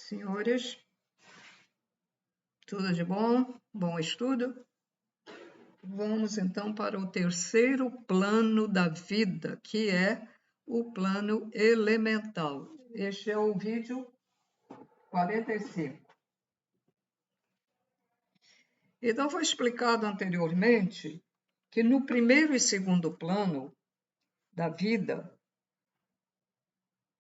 Senhores, tudo de bom? Bom estudo? Vamos então para o terceiro plano da vida, que é o plano elemental. Este é o vídeo 45. Então, foi explicado anteriormente que no primeiro e segundo plano da vida,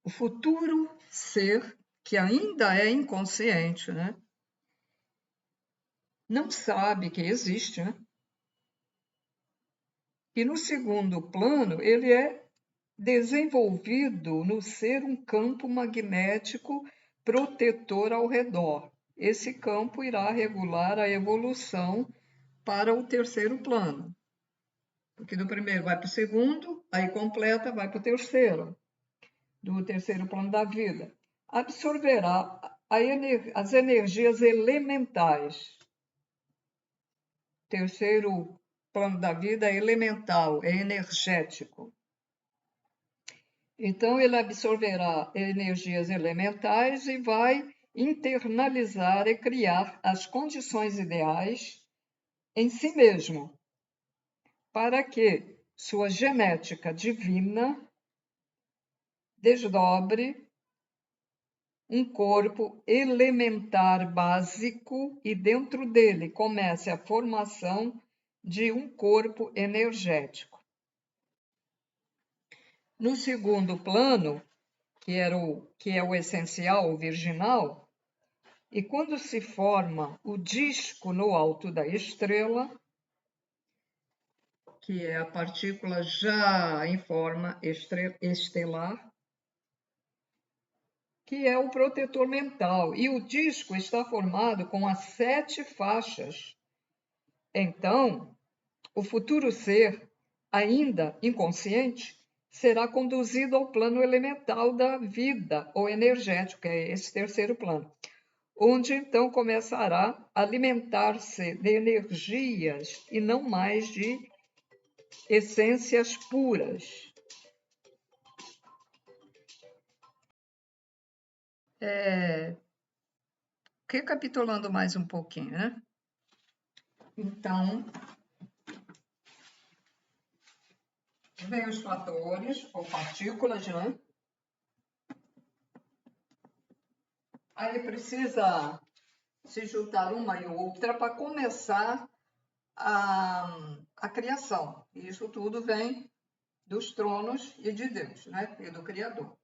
o futuro ser, que ainda é inconsciente, não sabe que existe, E no segundo plano, ele é desenvolvido no ser um campo magnético protetor ao redor. Esse campo irá regular a evolução para o terceiro plano. Porque do primeiro vai para o segundo, aí completa, vai para o terceiro. Do terceiro plano da vida. Absorverá as energias elementais. Terceiro plano da vida é elemental, é energético. Então, ele absorverá energias elementais e vai internalizar e criar as condições ideais em si mesmo, para que sua genética divina desdobre um corpo elementar básico e dentro dele comece a formação de um corpo energético. No segundo plano, que é o essencial, o virginal, e quando se forma o disco no alto da estrela, que é a partícula já em forma estelar, que é o protetor mental, e o disco está formado com as 7 faixas. Então, o futuro ser, ainda inconsciente, será conduzido ao plano elemental da vida, ou energético, que é esse terceiro plano, onde então começará a alimentar-se de energias e não mais de essências puras. Recapitulando mais um pouquinho, Então, vem os fatores ou partículas, Aí precisa se juntar uma e outra para começar a criação. Isso tudo vem dos tronos e de Deus, E do Criador.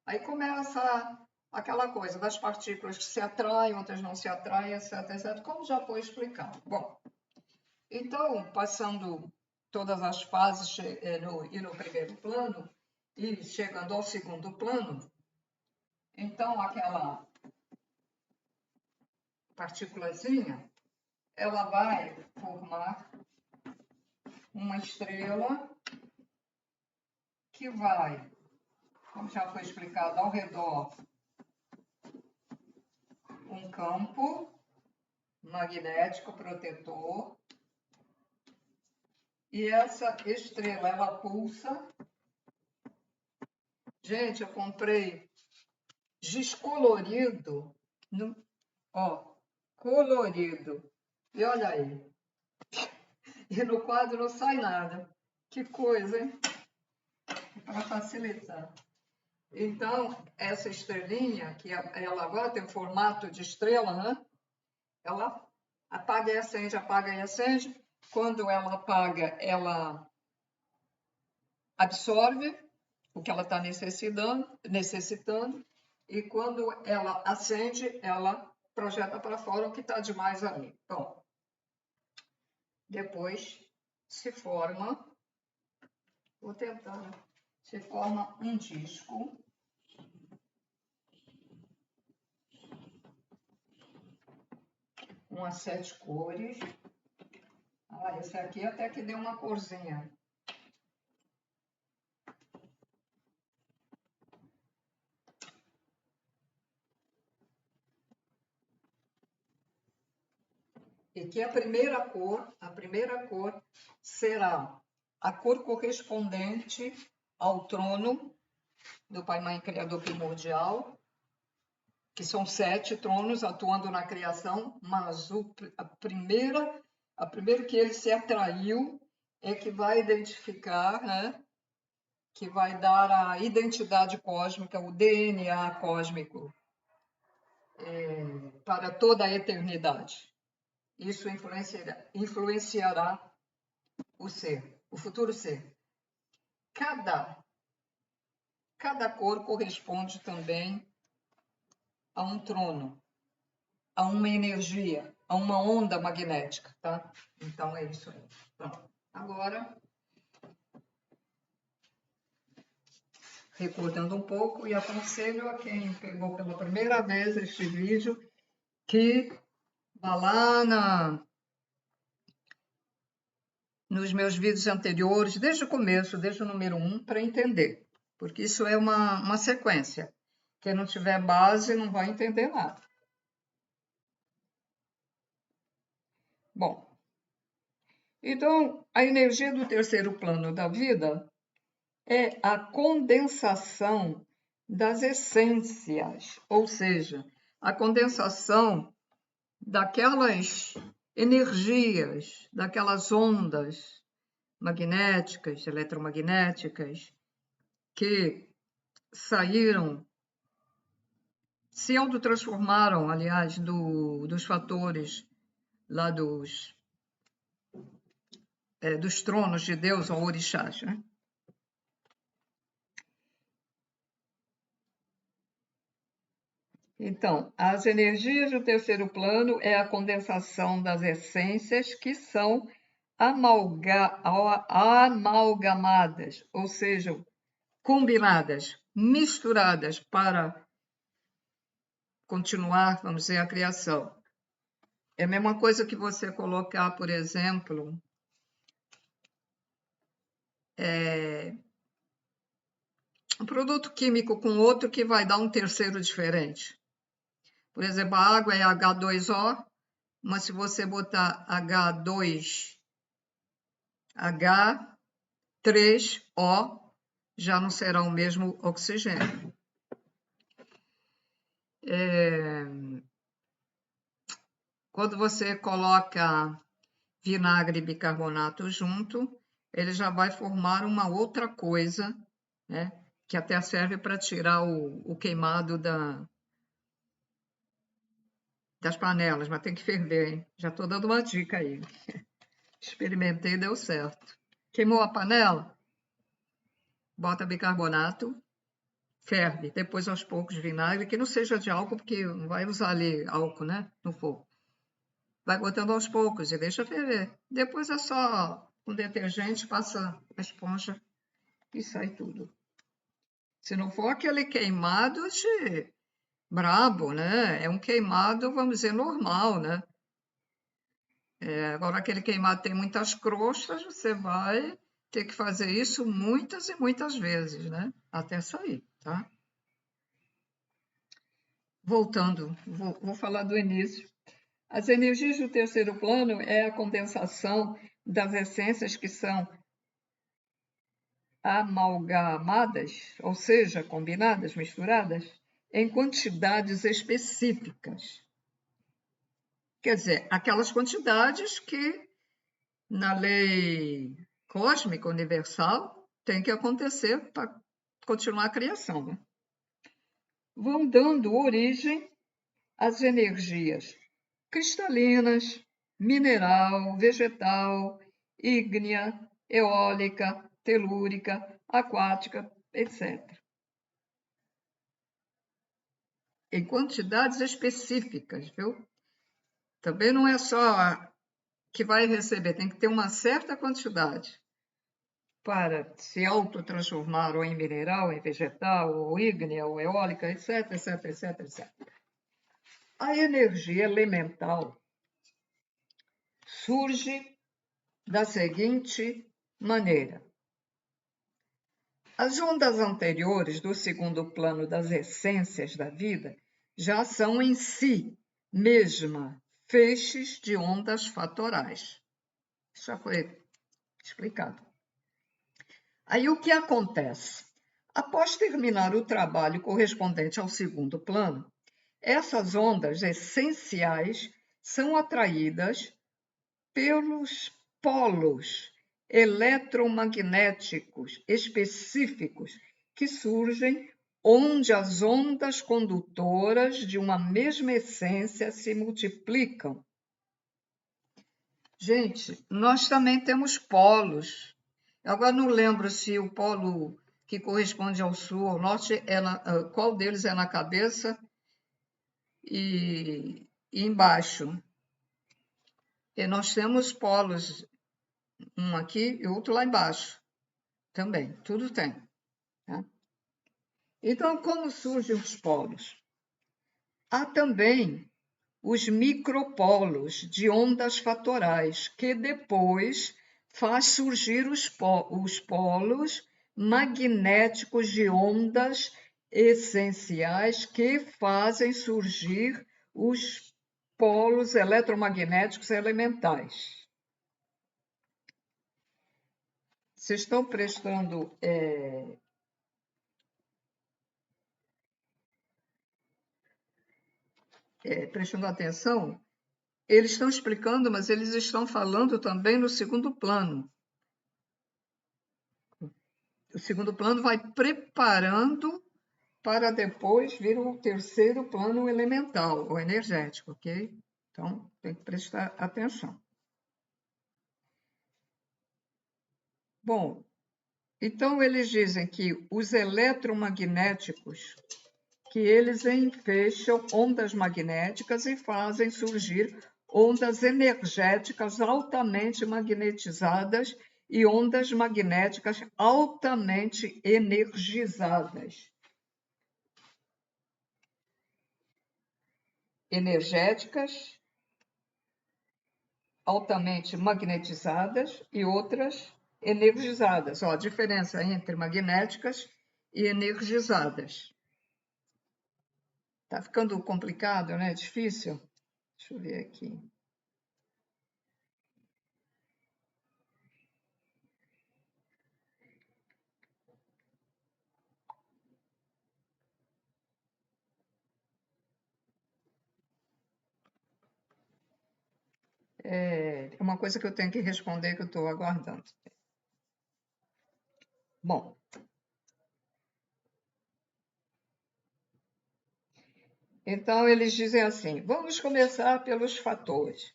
Aí começa aquela coisa das partículas que se atraem, outras não se atraem, etc, etc, como já foi explicado. Bom, então, passando todas as fases no primeiro plano e chegando ao segundo plano, então aquela partículazinha, ela vai formar uma estrela que vai, como já foi explicado, ao redor um campo magnético protetor. E essa estrela, ela pulsa. Gente, eu comprei giz colorido, colorido. E olha aí. E no quadro não sai nada. Que coisa, hein? Para facilitar. Então, essa estrelinha, que ela agora tem o formato de estrela, Ela apaga e acende, apaga e acende. Quando ela apaga, ela absorve o que ela está necessitando. E quando ela acende, ela projeta para fora o que está demais ali. Bom, depois se forma, vou tentar, se forma um disco com as 7 cores. Esse aqui até que deu uma corzinha. E que a primeira cor será a cor correspondente ao trono do Pai, Mãe, Criador primordial, que são 7 tronos atuando na criação, mas a primeiro que ele se atraiu é que vai identificar, né, que vai dar a identidade cósmica, o DNA cósmico, para toda a eternidade. Isso influenciará o ser, o futuro ser. Cada cor corresponde também a um trono, a uma energia, a uma onda magnética, tá? Então é isso aí. Pronto. Agora, recordando um pouco, e aconselho a quem pegou pela primeira vez este vídeo que vá lá nos meus vídeos anteriores, desde o começo, desde o número 1, para entender, porque isso é uma sequência. Quem não tiver base não vai entender nada. Bom, então a energia do terceiro plano da vida é a condensação das essências, ou seja, a condensação daquelas energias, daquelas ondas magnéticas, eletromagnéticas, que saíram, se autotransformaram, aliás, dos fatores lá dos tronos de Deus ou orixás, né? Então, as energias do terceiro plano é a condensação das essências que são amalgamadas, ou seja, combinadas, misturadas para continuar, vamos dizer, a criação. É a mesma coisa que você colocar, por exemplo, um produto químico com outro que vai dar um terceiro diferente. Por exemplo, a água é H2O, mas se você botar H3O, já não será o mesmo oxigênio. Quando você coloca vinagre e bicarbonato junto, ele já vai formar uma outra coisa, né? Que até serve para tirar o queimado das panelas, mas tem que ferver, hein? Já estou dando uma dica aí. Experimentei e deu certo. Queimou a panela? Bota bicarbonato, ferve. Depois, aos poucos, vinagre, que não seja de álcool, porque não vai usar ali álcool, né? No fogo. Vai botando aos poucos e deixa ferver. Depois é só com detergente, passa a esponja e sai tudo. Se não for aquele queimado de brabo, né? É um queimado, vamos dizer, normal, né? Agora, aquele queimado tem muitas crostas, você vai ter que fazer isso muitas e muitas vezes, né? Até sair, tá? Voltando, vou falar do início. As energias do terceiro plano é a condensação das essências que são amalgamadas, ou seja, combinadas, misturadas, em quantidades específicas. Quer dizer, aquelas quantidades que, na lei cósmica universal, tem que acontecer para continuar a criação, né? Vão dando origem às energias cristalinas, mineral, vegetal, ígnea, eólica, telúrica, aquática, etc. Em quantidades específicas, viu? Também não é só que vai receber, tem que ter uma certa quantidade para se autotransformar ou em mineral, em vegetal, ou ígnea, ou eólica, etc, etc, etc, etc. A energia elemental surge da seguinte maneira. As ondas anteriores do segundo plano das essências da vida já são em si mesma feixes de ondas fatorais. Isso já foi explicado. Aí o que acontece? Após terminar o trabalho correspondente ao segundo plano, Essas ondas essenciais são atraídas pelos polos eletromagnéticos específicos que surgem onde as ondas condutoras de uma mesma essência se multiplicam. Gente, nós também temos polos. Agora não lembro se o polo que corresponde ao sul, ao norte, qual deles é na cabeça e embaixo. E nós temos polos, um aqui e outro lá embaixo. Também, tudo tem. Tá? Então, como surgem os polos? Há também os micropolos de ondas fatorais, que depois faz surgir os polos magnéticos de ondas essenciais que fazem surgir os polos eletromagnéticos elementais. Vocês estão prestando prestando atenção? Eles estão explicando, mas eles estão falando também no segundo plano. O segundo plano vai preparando para depois vir o terceiro plano elemental, o energético, ok? Então, tem que prestar atenção. Bom, então eles dizem que os eletromagnéticos, que eles enfeixam ondas magnéticas e fazem surgir ondas energéticas altamente magnetizadas e ondas magnéticas altamente energizadas. Energéticas, altamente magnetizadas e outras energizadas. Ó, a diferença entre magnéticas e energizadas. Tá ficando complicado, né? Difícil? Deixa eu ver aqui. É uma coisa que eu tenho que responder que eu estou aguardando. Bom, então eles dizem assim: vamos começar pelos fatores.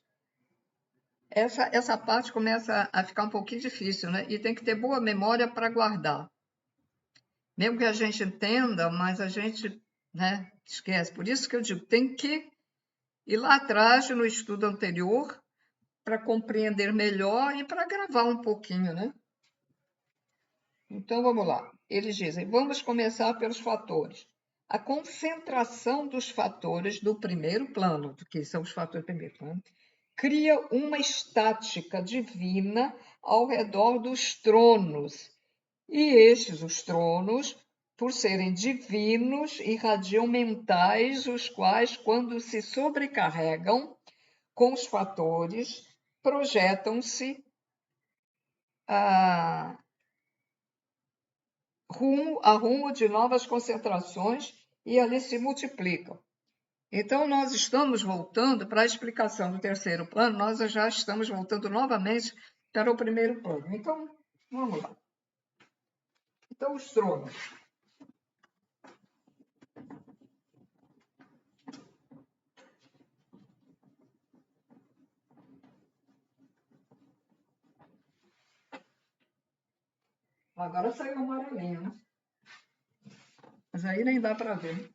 Essa parte começa a ficar um pouquinho difícil, né? E tem que ter boa memória para guardar. Mesmo que a gente entenda, mas a gente, né, esquece. Por isso que eu digo, tem que ir lá atrás no estudo anterior para compreender melhor e para gravar um pouquinho, né? Então vamos lá. Eles dizem: vamos começar pelos fatores. A concentração dos fatores do primeiro plano, que são os fatores do primeiro plano, cria uma estática divina ao redor dos tronos. E estes, os tronos, por serem divinos, irradiam mentais, os quais, quando se sobrecarregam com os fatores, projetam-se a rumo de novas concentrações e ali se multiplicam. Então, nós estamos voltando para a explicação do terceiro plano, nós já estamos voltando novamente para o primeiro plano. Então, vamos lá. Então, os tronos. Agora saiu um amarelinho, né? Mas aí nem dá para ver.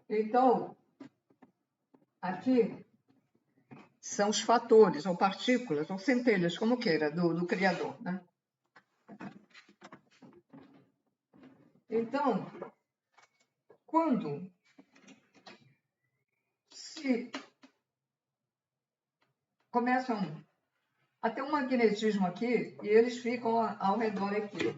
Então, aqui são os fatores, ou partículas, ou centelhas, como queira, do Criador, né? Então, quando se começam a ter um magnetismo aqui, e eles ficam ao redor aqui.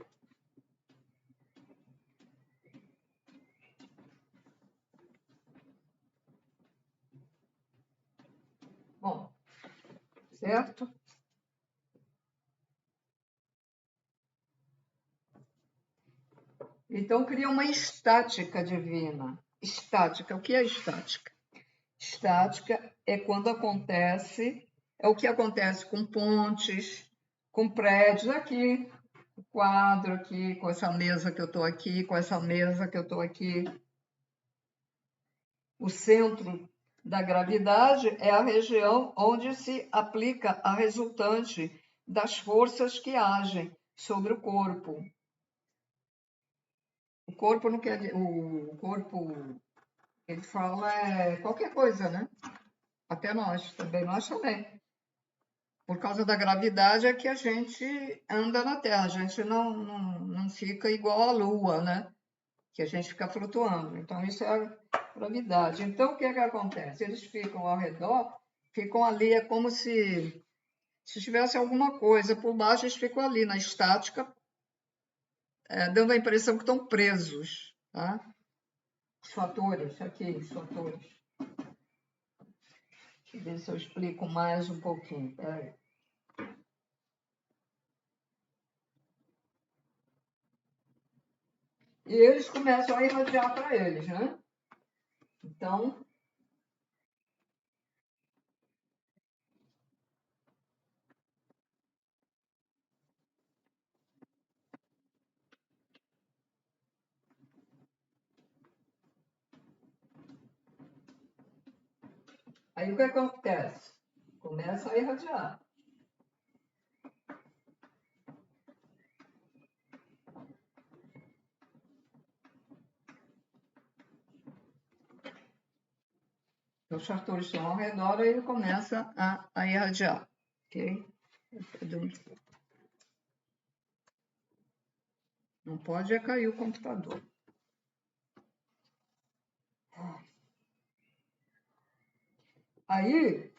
Bom, certo? Então, cria uma estática divina. Estática, o que é estática? Estática é quando acontece, é o que acontece com pontes, com prédios aqui, o quadro aqui, com essa mesa que eu estou aqui, com essa mesa que eu estou aqui. O centro da gravidade é a região onde se aplica a resultante das forças que agem sobre o corpo. O corpo não quer o corpo, ele fala qualquer coisa, né? Até nós também. Por causa da gravidade é que a gente anda na Terra, a gente não fica igual à Lua, né? Que a gente fica flutuando. Então, isso é a gravidade. Então, o que é que acontece? Eles ficam ao redor, ficam ali, é como se tivesse alguma coisa por baixo, eles ficam ali na estática, dando a impressão que estão presos, tá? Os fatores, aqui, os fatores. Deixa eu ver se eu explico mais um pouquinho. Peraí. E eles começam a irradiar para eles, né? Então, aí o que acontece? Começa a irradiar. Os fatores estão ao redor, aí ele começa a irradiar. Ok? Não pode cair o computador. Aí,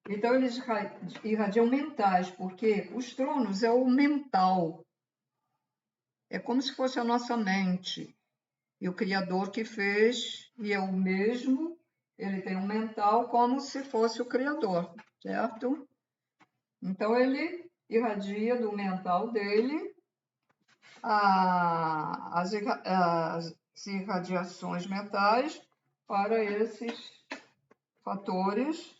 então eles irradiam mentais, porque os tronos é o mental. É como se fosse a nossa mente. E o Criador que fez, e é o mesmo, ele tem um mental como se fosse o Criador, certo? Então ele irradia do mental dele as irradiações mentais para esses fatores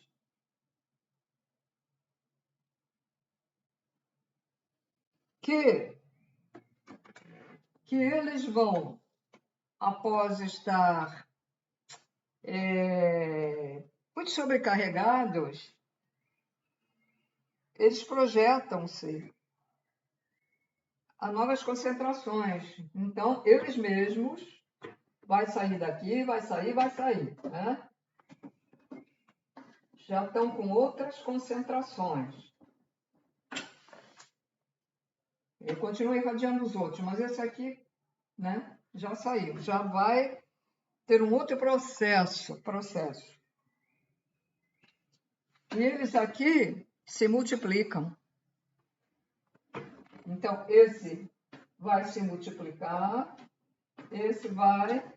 que eles vão, após estar muito sobrecarregados, eles projetam-se a novas concentrações. Então, eles mesmos vai sair daqui, vai sair, né? Já estão com outras concentrações. Eu continuo irradiando os outros, mas esse aqui, né, já saiu, já vai ter um outro processo. E eles aqui se multiplicam. Então, esse vai se multiplicar, esse vai.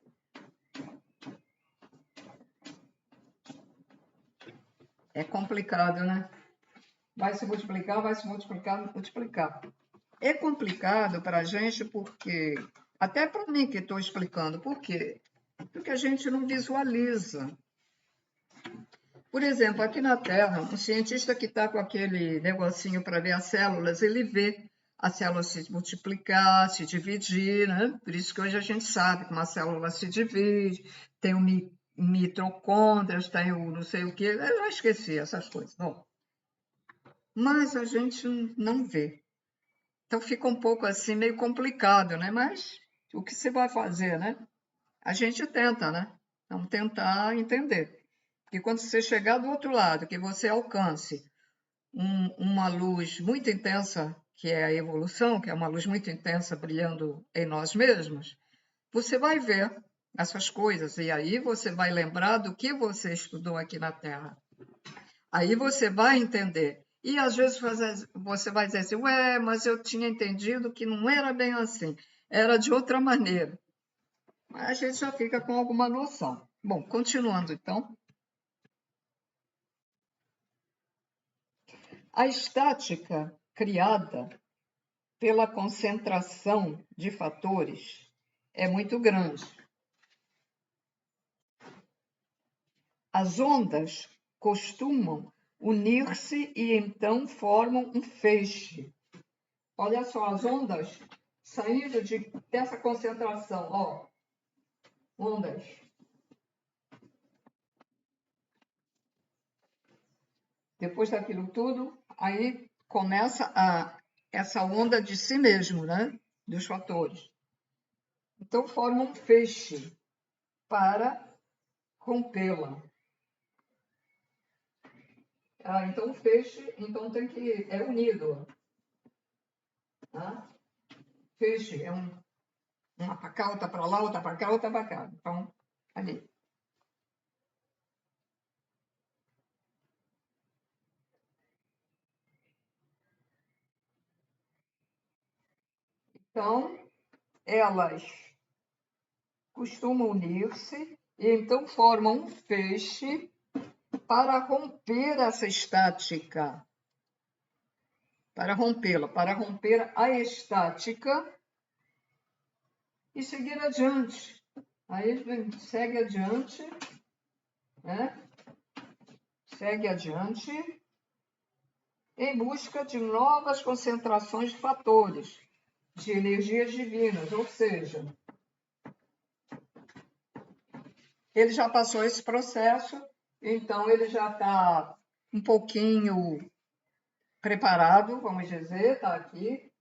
É complicado, né? Vai se multiplicar, multiplicar. É complicado para a gente porque, até para mim que estou explicando, por quê? Porque a gente não visualiza. Por exemplo, aqui na Terra, um cientista que está com aquele negocinho para ver as células, ele vê a célula se multiplicar, se dividir, né? Por isso que hoje a gente sabe que uma célula se divide, tem o mitocôndrias, tem o não sei o quê, eu já esqueci essas coisas. Bom, mas a gente não vê. Então fica um pouco assim, meio complicado, né? Mas o que se vai fazer, né? A gente tenta, né? Vamos tentar entender. Porque quando você chegar do outro lado, que você alcance uma luz muito intensa, que é a evolução, que é uma luz muito intensa brilhando em nós mesmos, você vai ver essas coisas e aí você vai lembrar do que você estudou aqui na Terra. Aí você vai entender. E às vezes você vai dizer assim, ué, mas eu tinha entendido que não era bem assim, era de outra maneira. Mas a gente já fica com alguma noção. Bom, continuando então. A estática criada pela concentração de fatores é muito grande. As ondas costumam unir-se e então formam um feixe. Olha só, as ondas saindo dessa concentração, ó, ondas. Depois daquilo tudo, aí começa essa onda de si mesmo, né? Dos fatores. Então, forma um feixe para rompê-la. Então, o feixe é unido. Tá? Feixe é uma para cá, outra para lá, outra para cá, outra para cá. Então, ali. Então, elas costumam unir-se e então formam um feixe para romper essa estática. Para rompê-la, para romper a estática e seguir adiante. Aí segue adiante, né? Segue adiante em busca de novas concentrações de fatores, de energias divinas, ou seja, ele já passou esse processo, então ele já está um pouquinho preparado, vamos dizer, está aqui,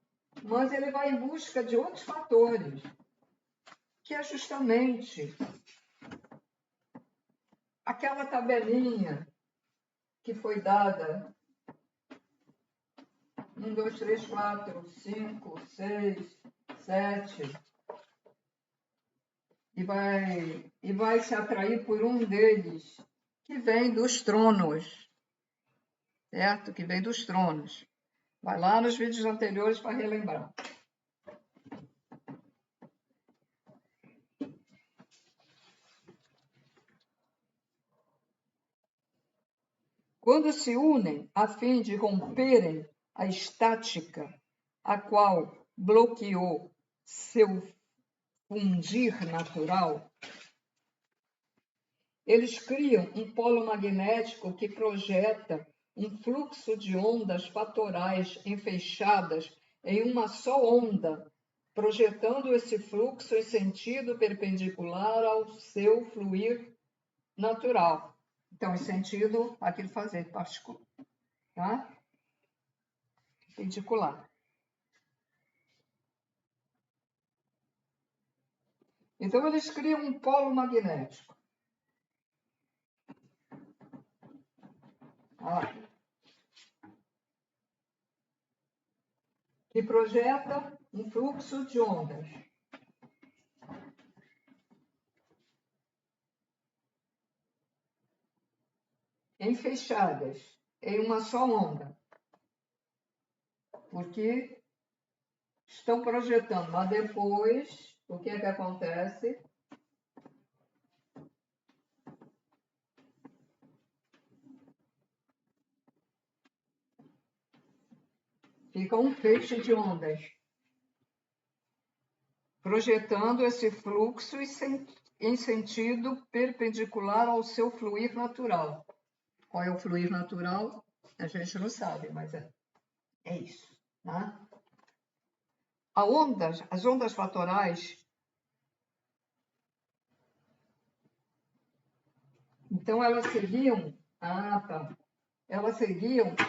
mas ele vai em busca de outros fatores, que é justamente aquela tabelinha que foi dada 1, 2, 3, 4, 5, 6, 7, e vai se atrair por um deles, que vem dos tronos, certo? Que vem dos tronos. Vai lá nos vídeos anteriores para relembrar. Quando se unem a fim de romperem a estática, a qual bloqueou seu fundir natural, eles criam um polo magnético que projeta um fluxo de ondas fatorais enfeixadas em uma só onda, projetando esse fluxo em sentido perpendicular ao seu fluir natural. Então, em sentido, aquilo fazer particular, tá? Perpendicular. Então, eles criam um polo magnético. Que projeta um fluxo de ondas. Enfeixadas em uma só onda. Porque estão projetando, mas depois, o que é que acontece? Fica um feixe de ondas, projetando esse fluxo em sentido perpendicular ao seu fluir natural. Qual é o fluir natural? A gente não sabe, mas é isso. Tá? As ondas fatorais, então elas seguiam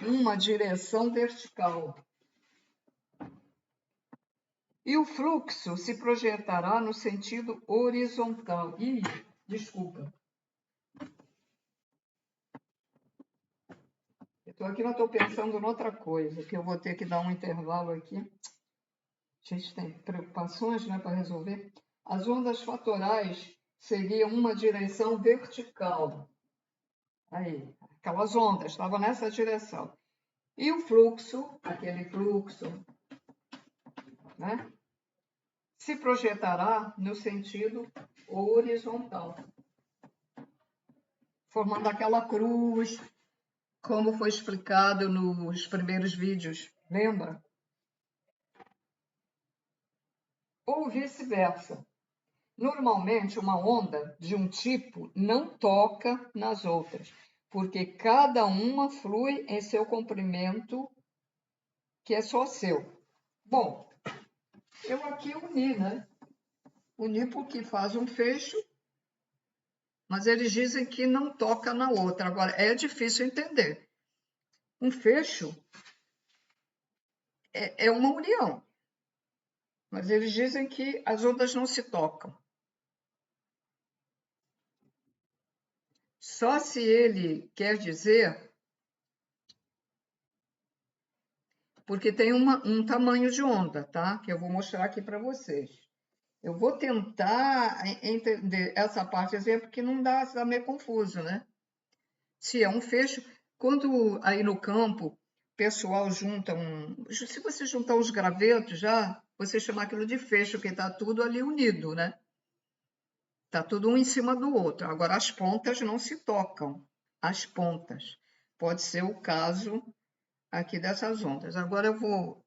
uma direção vertical. E o fluxo se projetará no sentido horizontal. Desculpa. Eu estou aqui, mas estou pensando em outra coisa, que eu vou ter que dar um intervalo aqui. A gente tem preocupações, né, para resolver. As ondas fatorais seriam uma direção vertical. Aí, aquelas ondas estavam nessa direção. E o fluxo, aquele fluxo, né, se projetará no sentido horizontal, formando aquela cruz, como foi explicado nos primeiros vídeos, lembra? Ou vice-versa. Normalmente, uma onda de um tipo não toca nas outras, porque cada uma flui em seu comprimento, que é só seu. Bom, eu aqui uni, né? Uni porque faz um fecho, mas eles dizem que não toca na outra. Agora, é difícil entender. Um fecho é uma união, mas eles dizem que as ondas não se tocam. Só se ele quer dizer, porque tem um tamanho de onda, tá? Que eu vou mostrar aqui para vocês. Eu vou tentar entender essa parte, porque não dá meio confuso, né? Se é um fecho, quando aí no campo o pessoal junta se você juntar os gravetos já, você chama aquilo de fecho, que está tudo ali unido, né? Está tudo um em cima do outro. Agora, as pontas não se tocam. As pontas. Pode ser o caso aqui dessas ondas. Agora eu vou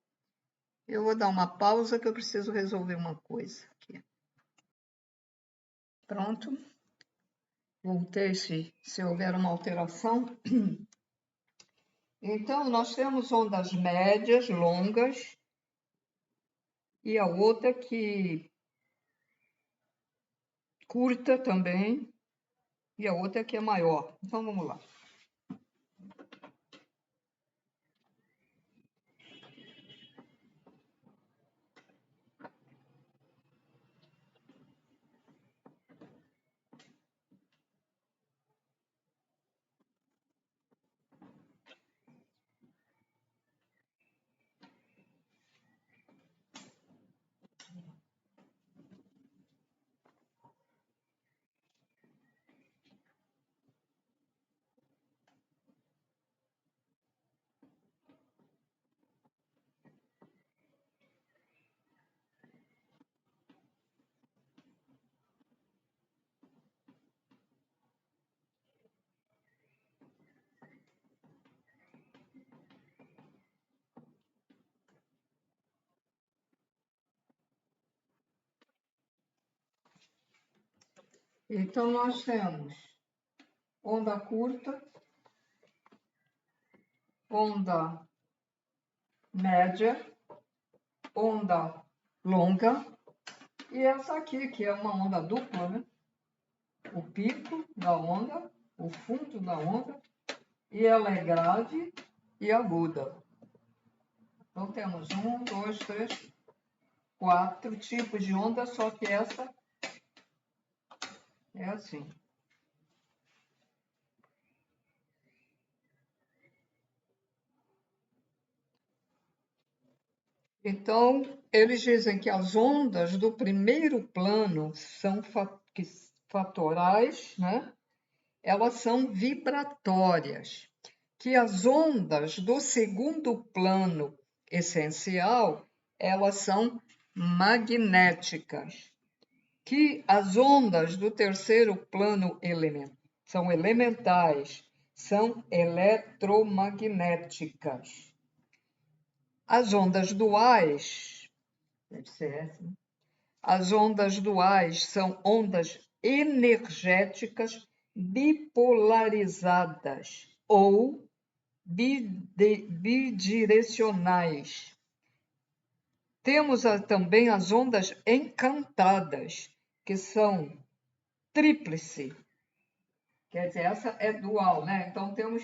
dar uma pausa que eu preciso resolver uma coisa aqui. Pronto. Voltei se houver uma alteração. Então, nós temos ondas médias, longas, e a outra que curta também, e a outra que é maior. Então, vamos lá. Então, nós temos onda curta, onda média, onda longa, e essa aqui, que é uma onda dupla, né? O pico da onda, o fundo da onda, e ela é grave e aguda. Então, temos 1, 2, 3, 4 tipos de onda, só que essa é assim. Então, eles dizem que as ondas do primeiro plano são fatorais, né? Elas são vibratórias, que as ondas do segundo plano essencial, elas são magnéticas, que as ondas do terceiro plano são elementais, são eletromagnéticas. As ondas duais, deve ser essa, né? As ondas duais são ondas energéticas bipolarizadas ou bidirecionais. Temos também as ondas encantadas, que são tríplice. Quer dizer, essa é dual, né? Então temos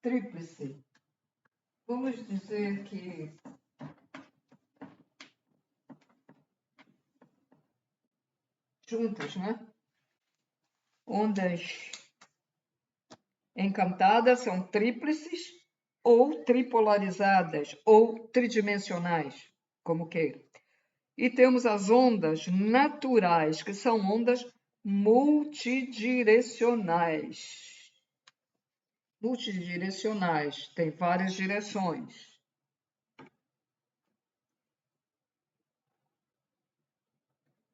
tríplice. Vamos dizer que juntas, né? Ondas encantadas são tríplices ou tripolarizadas ou tridimensionais, como queira. E temos as ondas naturais, que são ondas multidirecionais. Multidirecionais, tem várias direções.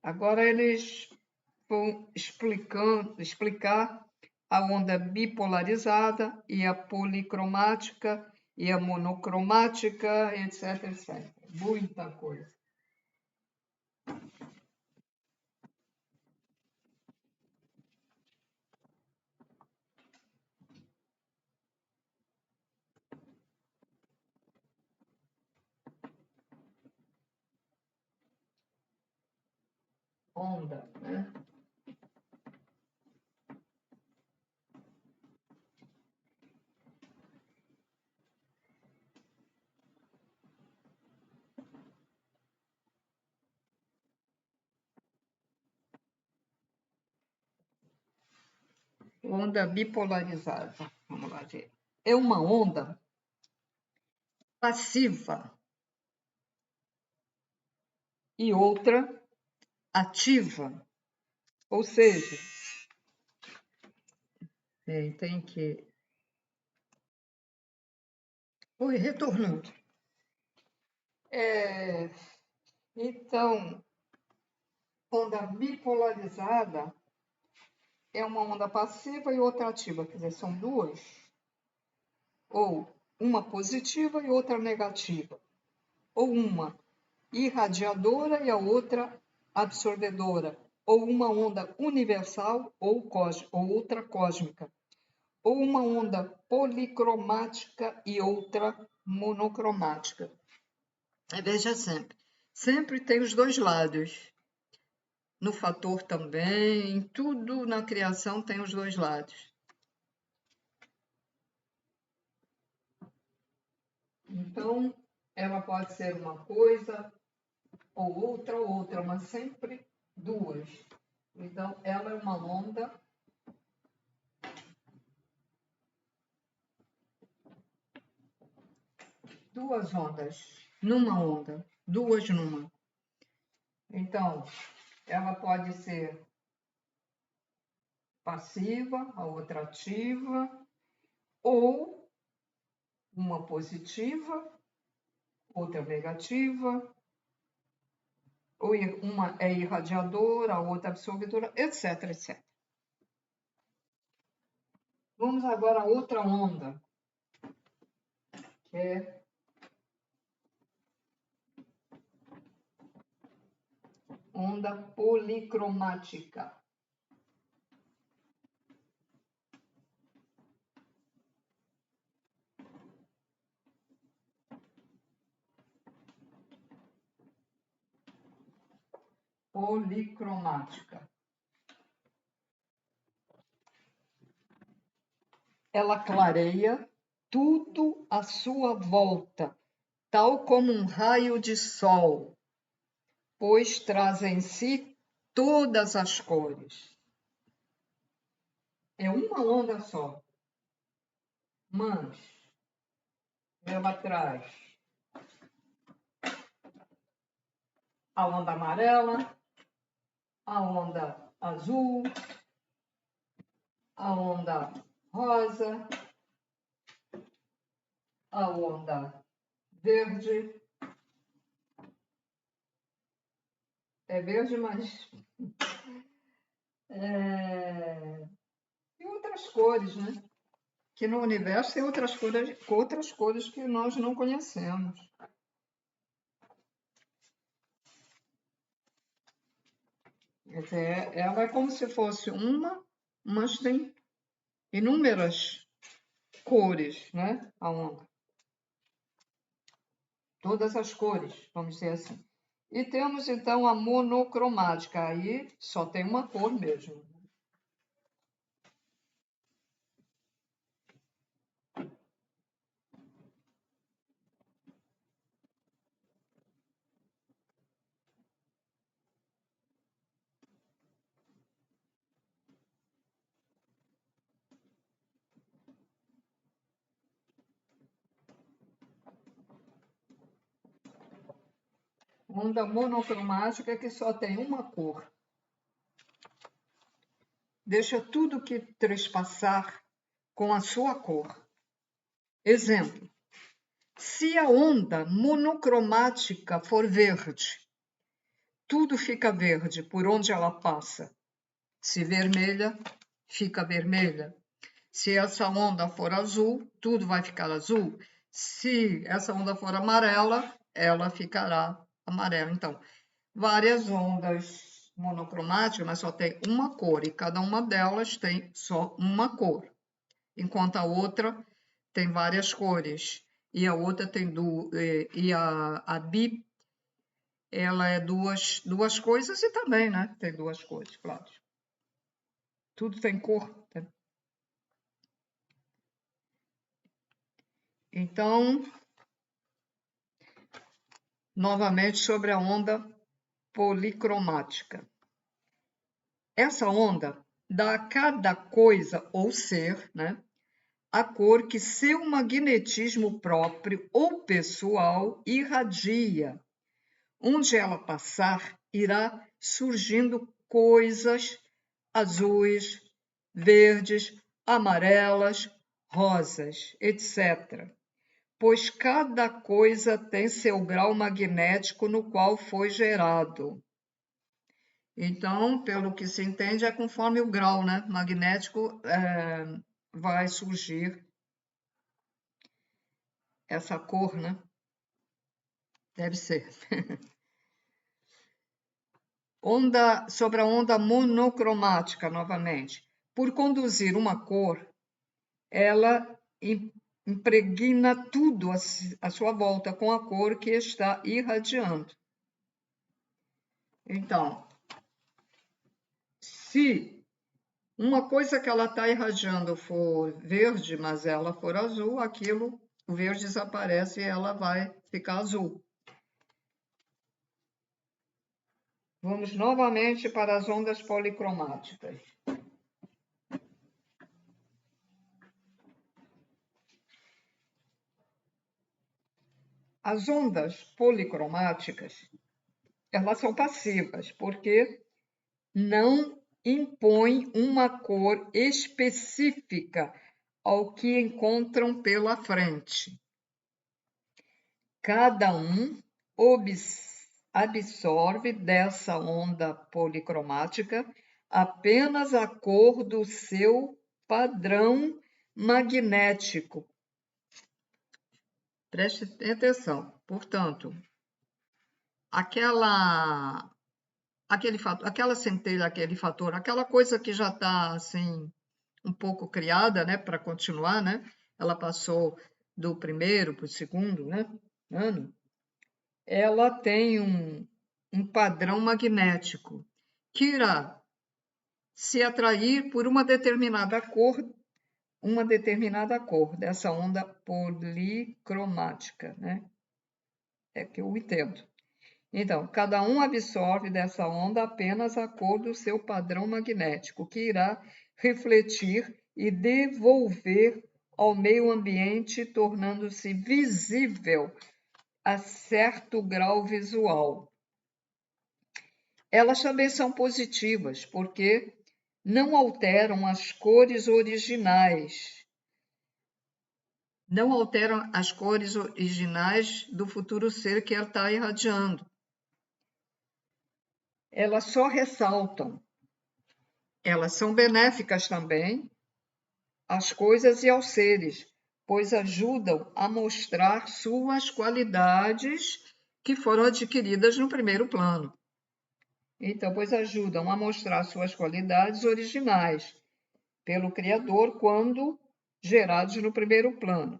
Agora eles vão explicar a onda bipolarizada e a policromática e a monocromática, etc, etc. Muita coisa. onda, né? Onda bipolarizada. Vamos lá ver. É uma onda passiva e outra ativa. Ou seja, tem que... Oi, retornando. Então, onda bipolarizada é uma onda passiva e outra ativa, quer dizer, são duas, ou uma positiva e outra negativa, ou uma irradiadora e a outra absorvedora, ou uma onda universal ou outra cósmica, ou uma onda policromática e outra monocromática. Veja sempre tem os dois lados. No fator também, em tudo na criação tem os dois lados. Então, ela pode ser uma coisa ou outra, mas sempre duas. Então, ela é uma onda duas ondas numa onda, duas numa. Então, ela pode ser passiva, a outra ativa, ou uma positiva, outra negativa, ou uma é irradiadora, a outra absorvedora, etc, etc. Vamos agora a outra onda, que é onda policromática. Policromática. Ela clareia tudo à sua volta, tal como um raio de sol, pois traz em si todas as cores. É uma onda só, mas ela traz a onda amarela, a onda azul, a onda rosa, a onda verde. É verde, mas e outras cores, né? Que no universo tem outras cores que nós não conhecemos. Ela é como se fosse uma, mas tem inúmeras cores, né? A onda. Todas as cores, vamos dizer assim. E temos então a monocromática, aí só tem uma cor mesmo. Onda monocromática que só tem uma cor. Deixa tudo que trespassar com a sua cor. Exemplo: se a onda monocromática for verde, tudo fica verde por onde ela passa. Se vermelha, fica vermelha. Se essa onda for azul, tudo vai ficar azul. Se essa onda for amarela, ela ficará amarela. Então, várias ondas monocromáticas, mas só tem uma cor, e cada uma delas tem só uma cor, enquanto a outra tem várias cores, e a outra tem ela é duas coisas e também, né? Tem duas cores, claro. Tudo tem cor. Né? Então, novamente sobre a onda policromática. Essa onda dá a cada coisa ou ser, né, a cor que seu magnetismo próprio ou pessoal irradia. Onde ela passar, irá surgindo coisas azuis, verdes, amarelas, rosas, etc. Pois cada coisa tem seu grau magnético no qual foi gerado. Então, pelo que se entende, é conforme o grau, né, magnético vai surgir essa cor, né? Deve ser. Sobre a onda monocromática, novamente. Por conduzir uma cor, ela impregna tudo à sua volta com a cor que está irradiando. Então, se uma coisa que ela está irradiando for verde, mas ela for azul, aquilo, o verde desaparece e ela vai ficar azul. Vamos novamente para as ondas policromáticas. As ondas policromáticas, elas são passivas, porque não impõem uma cor específica ao que encontram pela frente. Cada um absorve dessa onda policromática apenas a cor do seu padrão magnético. Preste atenção. Portanto, aquela centelha, aquele fator, aquela coisa que já está assim um pouco criada, né, para continuar, né? Ela passou do primeiro para o segundo, né, ano. Ela tem um padrão magnético que irá se atrair por uma determinada cor dessa onda policromática, né? É que eu entendo. Então, cada um absorve dessa onda apenas a cor do seu padrão magnético, que irá refletir e devolver ao meio ambiente, tornando-se visível a certo grau visual. Elas também são positivas, porque não alteram as cores originais. Não alteram as cores originais do futuro ser que ela está irradiando. Elas só ressaltam. Elas são benéficas também às coisas e aos seres, pois ajudam a mostrar suas qualidades que foram adquiridas no primeiro plano. Então, pois ajudam a mostrar suas qualidades originais pelo Criador quando gerados no primeiro plano.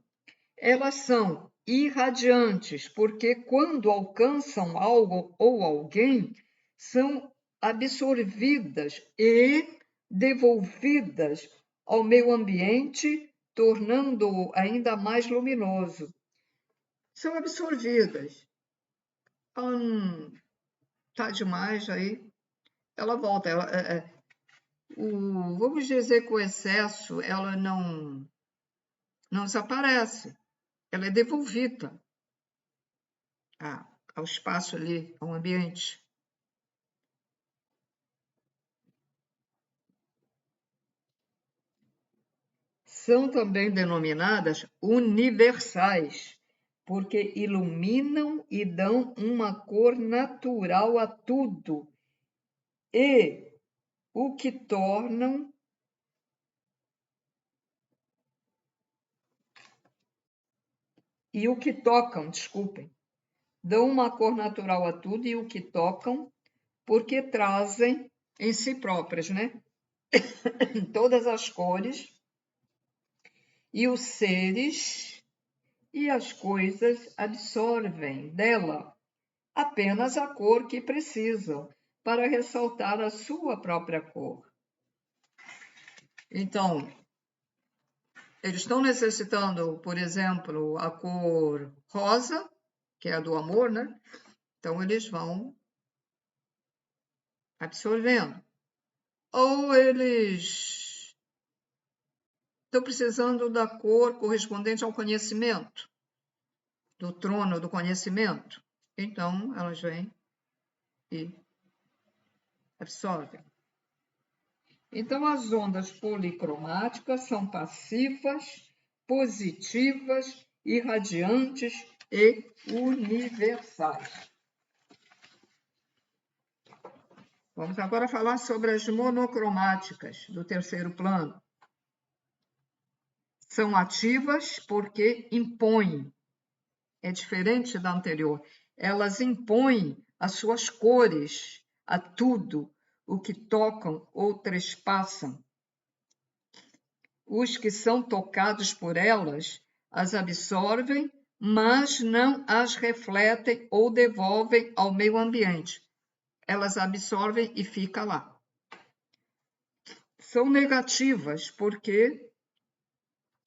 Elas são irradiantes, porque quando alcançam algo ou alguém, são absorvidas e devolvidas ao meio ambiente, tornando-o ainda mais luminoso. São absorvidas. Tá demais aí, ela volta. Vamos dizer que o excesso, ela não desaparece, ela é devolvida ao espaço ali, ao ambiente. São também denominadas universais, porque iluminam e dão uma cor natural a tudo, e o que tocam, dão uma cor natural a tudo e o que tocam, porque trazem em si próprias, né? Todas as cores e os seres e as coisas absorvem dela apenas a cor que precisam para ressaltar a sua própria cor. Então, eles estão necessitando, por exemplo, a cor rosa, que é a do amor, né? Então, eles vão absorvendo. Ou eles estão precisando da cor correspondente ao conhecimento, do trono do conhecimento. Então, elas vêm e absorvem. Então, as ondas policromáticas são passivas, positivas, irradiantes e universais. Vamos agora falar sobre as monocromáticas do terceiro plano. São ativas porque impõem. É diferente da anterior. Elas impõem as suas cores a tudo o que tocam ou trespassam. Os que são tocados por elas as absorvem, mas não as refletem ou devolvem ao meio ambiente. Elas absorvem e fica lá. São negativas porque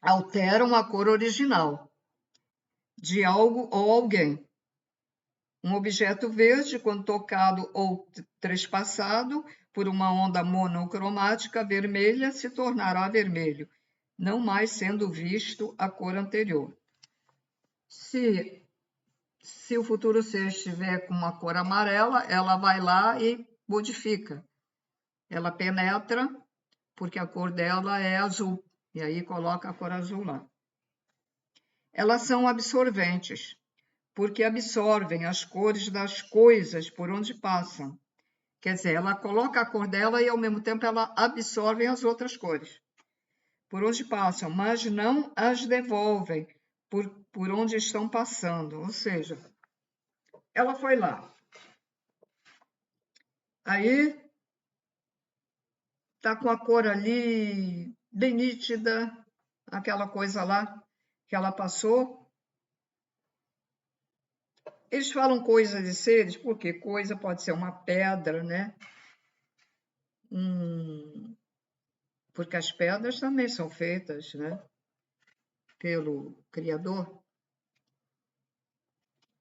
alteram a cor original de algo ou alguém. Um objeto verde, quando tocado ou trespassado por uma onda monocromática vermelha, se tornará vermelho, não mais sendo visto a cor anterior. Se o futuro ser estiver com uma cor amarela, ela vai lá e modifica. Ela penetra, porque a cor dela é azul, e aí coloca a cor azul lá. Elas são absorventes, porque absorvem as cores das coisas por onde passam. Quer dizer, ela coloca a cor dela e, ao mesmo tempo, ela absorve as outras cores por onde passam, mas não as devolvem por onde estão passando. Ou seja, ela foi lá. Aí, está com a cor ali bem nítida, aquela coisa lá que ela passou. Eles falam coisa de seres, porque coisa pode ser uma pedra, né? Porque as pedras também são feitas, né? Pelo Criador.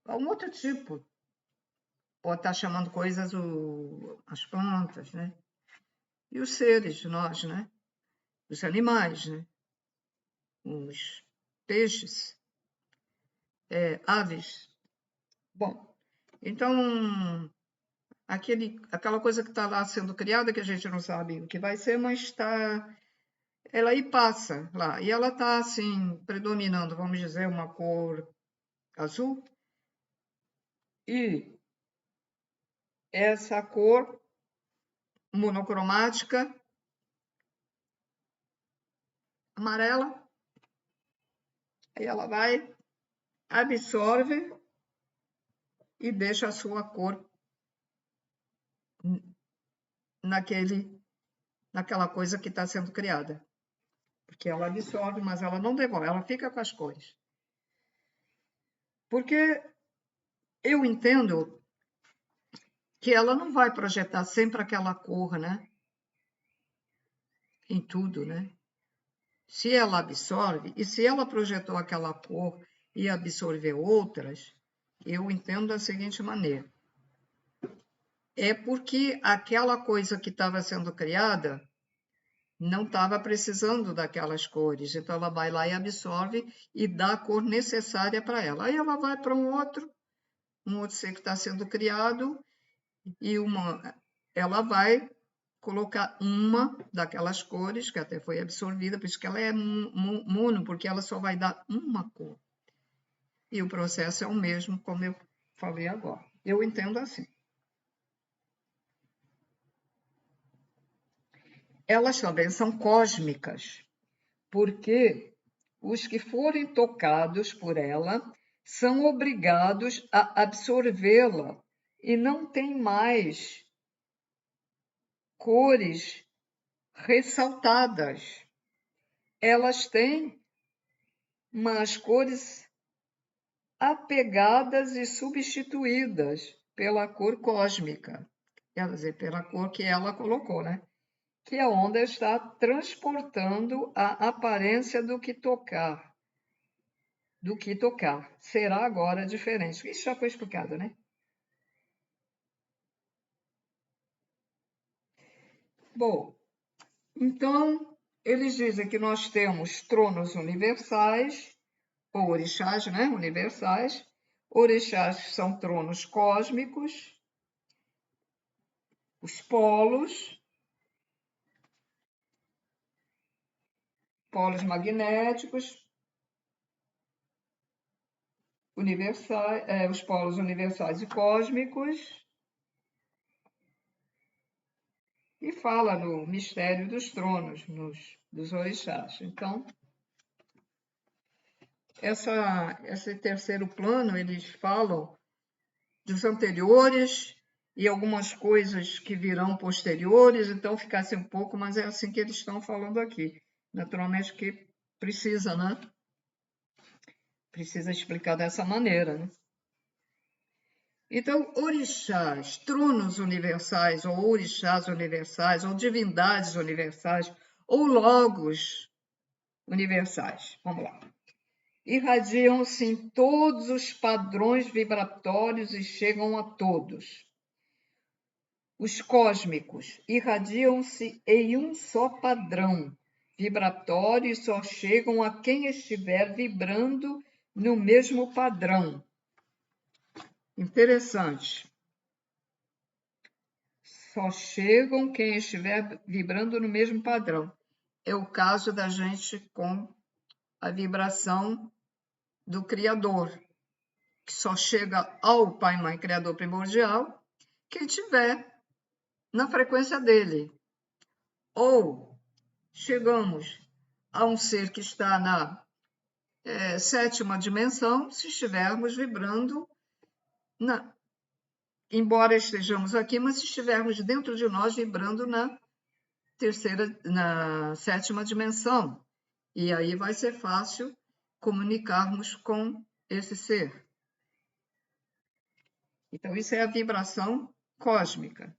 Um outro tipo. Pode estar chamando coisas as plantas, né? E os seres, nós, né? Os animais, né? Os peixes, aves. Bom, então, aquela coisa que está lá sendo criada, que a gente não sabe o que vai ser, mas está... Ela aí passa lá, e ela está, assim, predominando, vamos dizer, uma cor azul, e essa cor monocromática amarela, aí ela vai, absorve e deixa a sua cor naquela coisa que está sendo criada. Porque ela absorve, mas ela não devolve, ela fica com as cores. Porque eu entendo que ela não vai projetar sempre aquela cor, né? Em tudo, né? Se ela absorve, e se ela projetou aquela cor e absorveu outras, eu entendo da seguinte maneira. É porque aquela coisa que estava sendo criada não estava precisando daquelas cores, então ela vai lá e absorve e dá a cor necessária para ela. Aí ela vai para um outro ser que está sendo criado e ela vai colocar uma daquelas cores que até foi absorvida, por isso que ela é mono, porque ela só vai dar uma cor. E o processo é o mesmo, como eu falei agora. Eu entendo assim. Elas também são cósmicas, porque os que forem tocados por ela são obrigados a absorvê-la e não tem mais cores ressaltadas. Elas têm umas cores apegadas e substituídas, pela cor cósmica, quer dizer, pela cor que ela colocou, né? Que a onda está transportando a aparência do que tocar. Será agora diferente. Isso já foi explicado, né? Bom, então, eles dizem que nós temos tronos universais, ou orixás, né? Universais. Orixás são tronos cósmicos, os polos magnéticos, universais, os polos universais e cósmicos, e fala no mistério dos tronos, dos orixás. Então, esse terceiro plano, eles falam dos anteriores e algumas coisas que virão posteriores, então ficasse um pouco, mas é assim que eles estão falando aqui. Naturalmente que precisa, né? Precisa explicar dessa maneira, né? Então, orixás, tronos universais, ou orixás universais, ou divindades universais, ou logos universais. Vamos lá. Irradiam-se em todos os padrões vibratórios e chegam a todos. Os cósmicos irradiam-se em um só padrão vibratório e só chegam a quem estiver vibrando no mesmo padrão. Interessante. Só chegam quem estiver vibrando no mesmo padrão. É o caso da gente com a vibração do Criador, que só chega ao Pai, Mãe, Criador primordial, quem estiver na frequência dele. Ou chegamos a um ser que está na sétima dimensão, se estivermos vibrando, embora estejamos aqui, mas se estivermos dentro de nós vibrando na sétima dimensão. E aí vai ser fácil comunicarmos com esse ser. Então, isso é a vibração cósmica.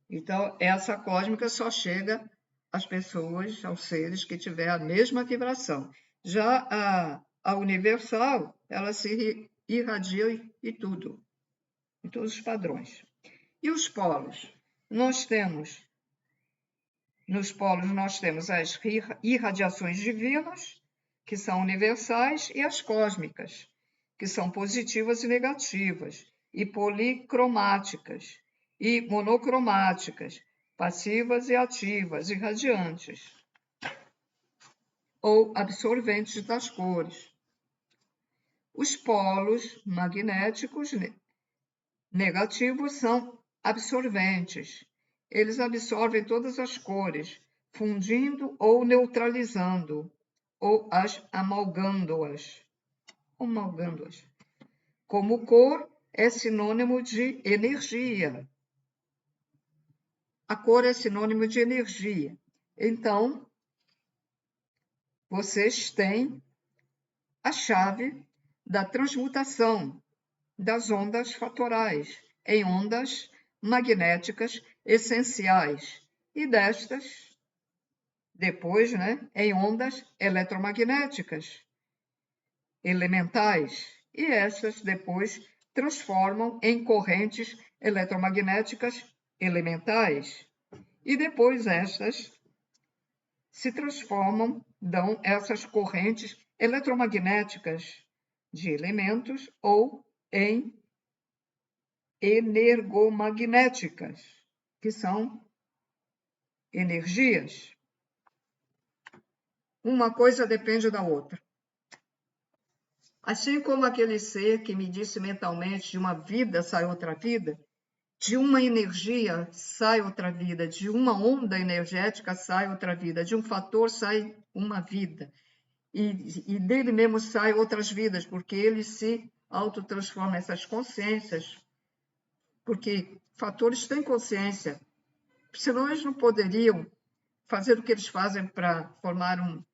Então, essa cósmica só chega às pessoas, aos seres que tiverem a mesma vibração. Já a universal, ela se irradia em tudo, em todos os padrões. E os polos? Nos polos nós temos as irradiações divinas, que são universais, e as cósmicas, que são positivas e negativas, e policromáticas, e monocromáticas, passivas e ativas, e radiantes, ou absorventes das cores. Os polos magnéticos negativos são absorventes. Eles absorvem todas as cores, fundindo ou neutralizando, ou amalgando-as. Como cor é sinônimo de energia. A cor é sinônimo de energia. Então, vocês têm a chave da transmutação das ondas fatorais em ondas magnéticas essenciais e destas, depois, em ondas eletromagnéticas elementais, e estas depois transformam em correntes eletromagnéticas elementais, e depois estas se transformam, dão essas correntes eletromagnéticas de elementos ou em energomagnéticas, que são energias. Uma coisa depende da outra. Assim como aquele ser que me disse mentalmente, de uma vida sai outra vida, de uma energia sai outra vida, de uma onda energética sai outra vida, de um fator sai uma vida, e dele mesmo sai outras vidas, porque ele se autotransforma essas consciências, porque fatores têm consciência, senão eles não poderiam fazer o que eles fazem para formar um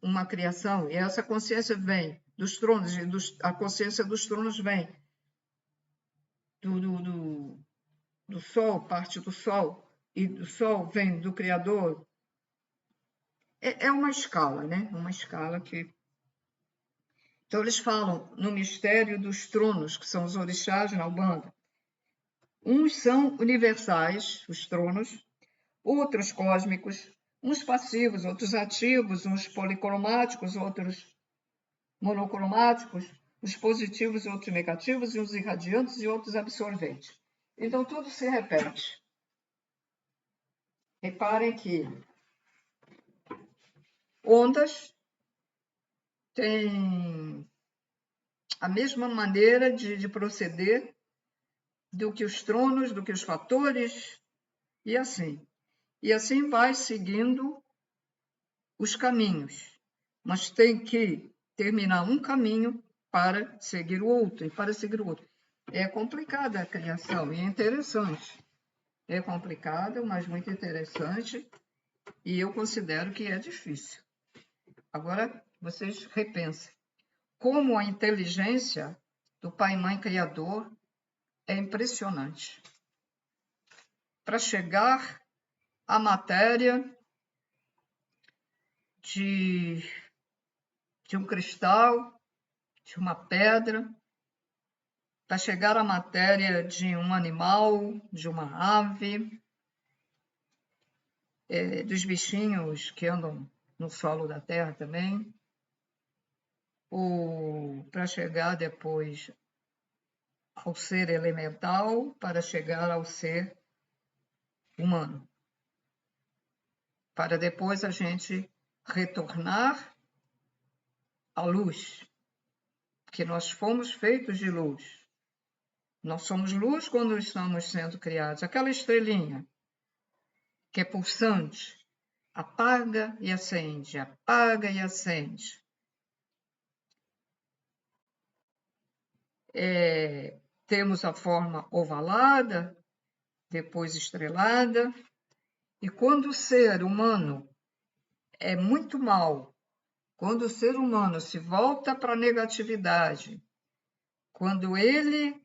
uma criação, e essa consciência vem dos tronos, e a consciência dos tronos vem do Sol, parte do Sol, e do Sol vem do Criador. É uma escala, né? Uma escala que... Então, eles falam no mistério dos tronos, que são os orixás na Umbanda. Uns são universais, os tronos, outros cósmicos, uns passivos, outros ativos, uns policromáticos, outros monocromáticos, uns positivos e outros negativos, e uns irradiantes e outros absorventes. Então, tudo se repete. Reparem que ondas têm a mesma maneira de proceder do que os tronos, do que os fatores, e assim. E assim vai seguindo os caminhos. Mas tem que terminar um caminho para seguir o outro, e para seguir o outro. É complicada a criação, e é interessante. É complicado, mas muito interessante, e eu considero que é difícil. Agora, vocês repensem. Como a inteligência do Pai e Mãe Criador é impressionante. Para chegar à matéria de um cristal, de uma pedra, para chegar à matéria de um animal, de uma ave, dos bichinhos que andam no solo da terra também, ou para chegar depois ao ser elemental, para chegar ao ser humano, para depois a gente retornar à luz, porque nós fomos feitos de luz. Nós somos luz quando estamos sendo criados. Aquela estrelinha que é pulsante, apaga e acende, apaga e acende. Temos a forma ovalada, depois estrelada, e quando o ser humano é muito mal, quando o ser humano se volta para a negatividade, quando ele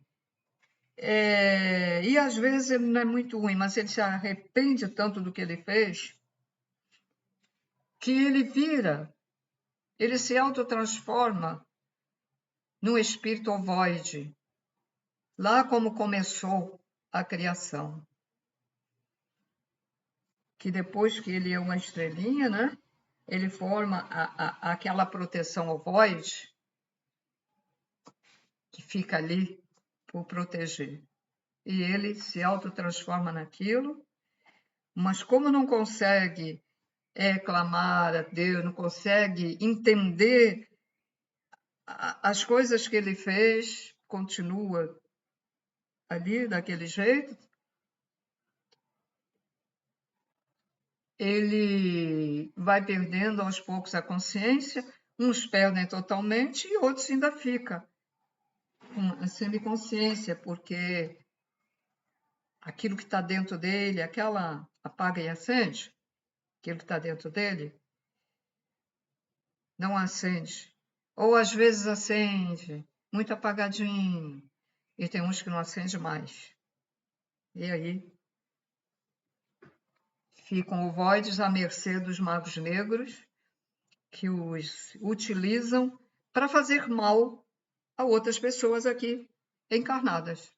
e às vezes ele não é muito ruim, mas ele se arrepende tanto do que ele fez, que ele se autotransforma num espírito ovoide, lá como começou a criação. Que depois que ele é uma estrelinha, né? Ele forma aquela proteção ovoide que fica ali por proteger. E ele se autotransforma naquilo, mas como não consegue clamar a Deus, não consegue entender as coisas que ele fez, continua ali daquele jeito, ele vai perdendo aos poucos a consciência, uns perdem totalmente e outros ainda ficam com a semiconsciência, porque aquilo que está dentro dele, aquela apaga e acende, aquilo que está dentro dele, não acende. Ou às vezes acende, muito apagadinho, e tem uns que não acende mais. E aí ficam ovoides à mercê dos magos negros, que os utilizam para fazer mal a outras pessoas aqui encarnadas.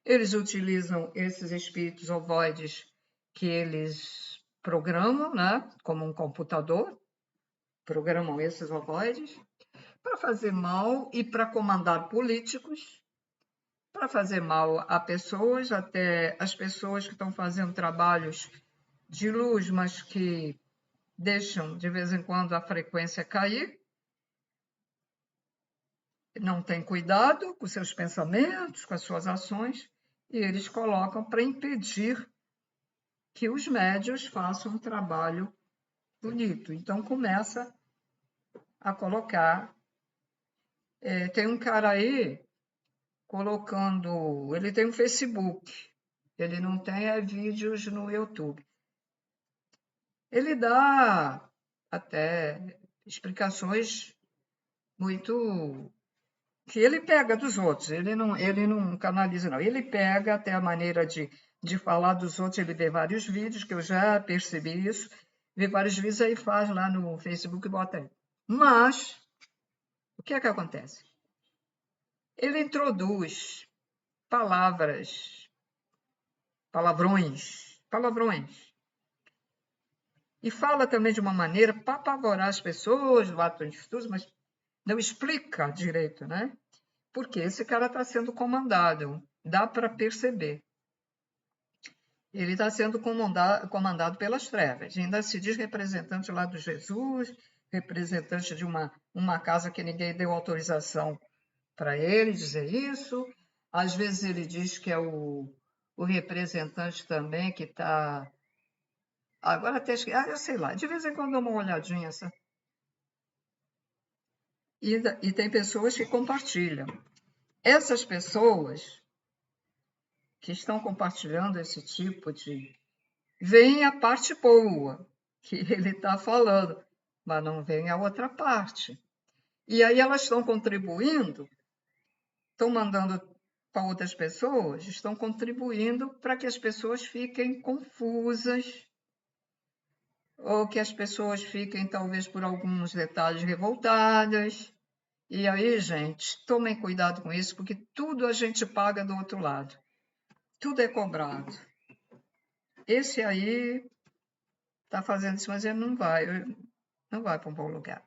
Eles utilizam esses espíritos ovoides que eles programam, né, como um computador, programam esses ovoides para fazer mal e para comandar políticos, para fazer mal a pessoas, até as pessoas que estão fazendo trabalhos de luz, mas que deixam de vez em quando a frequência cair, não têm cuidado com seus pensamentos, com as suas ações, e eles colocam para impedir que os médios façam um trabalho bonito. Então, começa a colocar... tem um cara aí colocando... Ele tem um Facebook, ele não tem vídeos no YouTube. Ele dá até explicações muito que ele pega dos outros, ele não canaliza, não. Ele pega até a maneira de falar dos outros, ele vê vários vídeos, que eu já percebi isso, vê vários vídeos, aí faz lá no Facebook e bota aí. Mas, o que é que acontece? Ele introduz palavrões, e fala também de uma maneira para apavorar as pessoas, do ato de estudos, mas não explica direito, né? Porque esse cara está sendo comandado, dá para perceber. Ele está sendo comandado pelas trevas. Ainda se diz representante lá do Jesus, representante de uma casa que ninguém deu autorização para ele dizer isso. Às vezes ele diz que é o representante também que está. Agora até eu sei lá, de vez em quando dou uma olhadinha. E tem pessoas que compartilham. Essas pessoas que estão compartilhando esse tipo de. Vem a parte boa que ele está falando, mas não vem a outra parte. E aí elas estão contribuindo, estão mandando para outras pessoas, estão contribuindo para que as pessoas fiquem confusas, ou que as pessoas fiquem, talvez, por alguns detalhes revoltadas. E aí, gente, tomem cuidado com isso, porque tudo a gente paga do outro lado. Tudo é cobrado. Esse aí está fazendo isso, mas ele não vai para um bom lugar.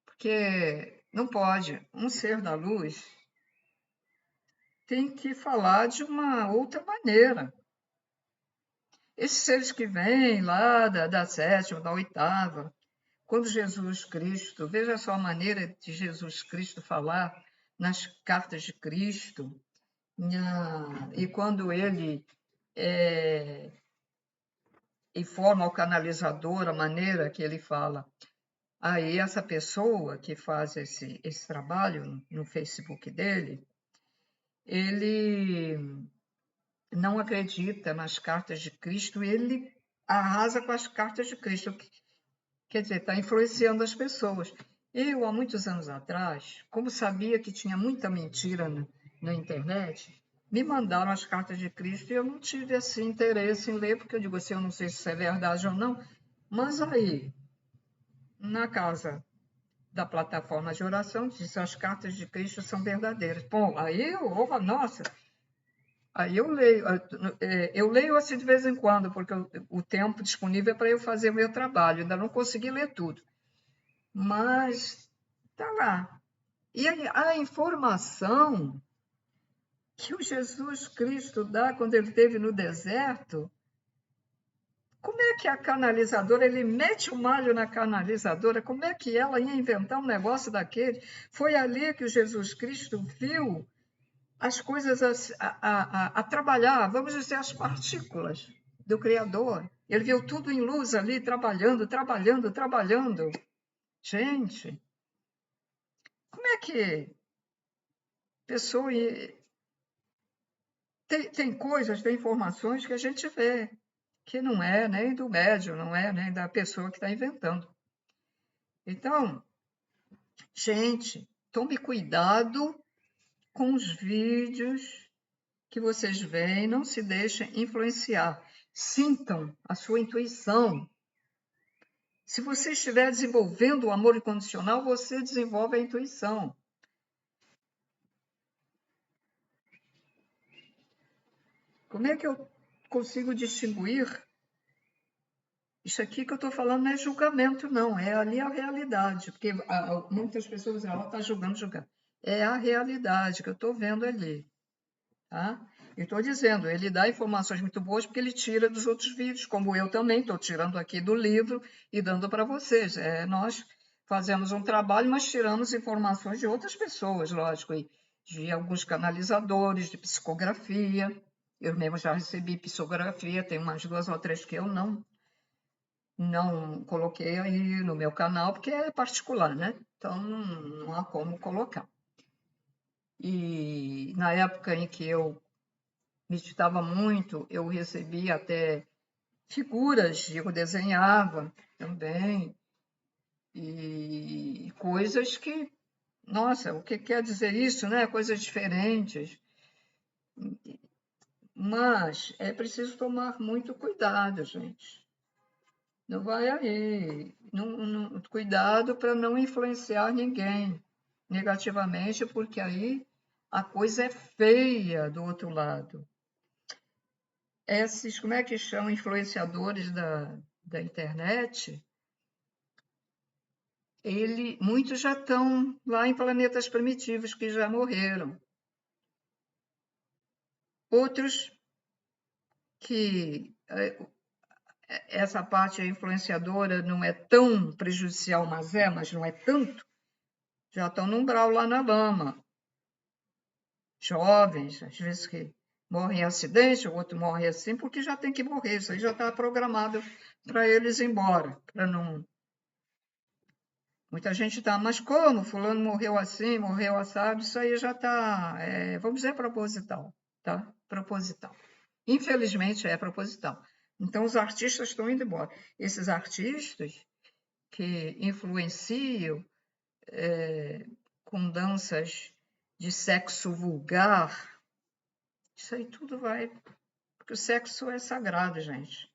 Porque não pode. Um ser da luz tem que falar de uma outra maneira. Esses seres que vêm lá da sétima, da oitava, quando Jesus Cristo, veja só a maneira de Jesus Cristo falar nas cartas de Cristo, e quando ele informa ao canalizador a maneira que ele fala. Aí essa pessoa que faz esse trabalho no Facebook dele, ele não acredita nas cartas de Cristo, ele arrasa com as cartas de Cristo, quer dizer, está influenciando as pessoas. Eu, há muitos anos atrás, como sabia que tinha muita mentira na internet, me mandaram as cartas de Cristo e eu não tive assim, interesse em ler, porque eu digo assim, eu não sei se isso é verdade ou não, mas aí, na casa da plataforma de oração, diz as cartas de Cristo são verdadeiras. Bom, aí nossa, aí eu leio assim de vez em quando, porque o tempo disponível é para eu fazer o meu trabalho, ainda não consegui ler tudo, mas está lá. E a informação que o Jesus Cristo dá quando ele esteve no deserto, como é que a canalizadora, ele mete o malho na canalizadora, como é que ela ia inventar um negócio daquele? Foi ali que o Jesus Cristo viu as coisas a trabalhar, vamos dizer, as partículas do Criador. Ele viu tudo em luz ali, trabalhando. Gente, como é que pessoa... Tem coisas, tem informações que a gente vê, que não é nem do médium, não é nem da pessoa que está inventando. Então, gente, tome cuidado com os vídeos que vocês veem, não se deixem influenciar. Sintam a sua intuição. Se você estiver desenvolvendo o amor incondicional, você desenvolve a intuição. Como é que eu consigo distinguir? Isso aqui que eu estou falando não é julgamento, não. É ali a realidade. Porque muitas pessoas dizem, ela está julgando. É a realidade que eu estou vendo ali. Tá? E estou dizendo, ele dá informações muito boas porque ele tira dos outros vídeos, como eu também estou tirando aqui do livro e dando para vocês. Nós fazemos um trabalho, mas tiramos informações de outras pessoas, lógico, e de alguns canalizadores, de psicografia. Eu mesmo já recebi psicografia, tem umas 2 ou 3 que eu não coloquei aí no meu canal, porque é particular, né? Então, não há como colocar. E na época em que eu meditava muito, eu recebia até figuras, eu desenhava também. e coisas que, nossa, o que quer dizer isso, né? Coisas diferentes. Mas é preciso tomar muito cuidado, gente. Não vai aí. Cuidado para não influenciar ninguém negativamente, porque aí a coisa é feia do outro lado. Esses, como é que chamam, influenciadores da internet, muitos já estão lá em planetas primitivos que já morreram. Outros que essa parte influenciadora não é tão prejudicial, mas não é tanto, já estão no umbral lá na lama. Jovens, às vezes que morrem em acidente, o outro morre assim, porque já tem que morrer, isso aí já está programado para eles ir embora, para não... Muita gente está, mas como? Fulano morreu assim, morreu assado, isso aí já está, vamos dizer, proposital, tá? Proposital. Infelizmente é proposital. Então os artistas estão indo embora. Esses artistas que influenciam com danças de sexo vulgar, isso aí tudo vai... Porque o sexo é sagrado, gente.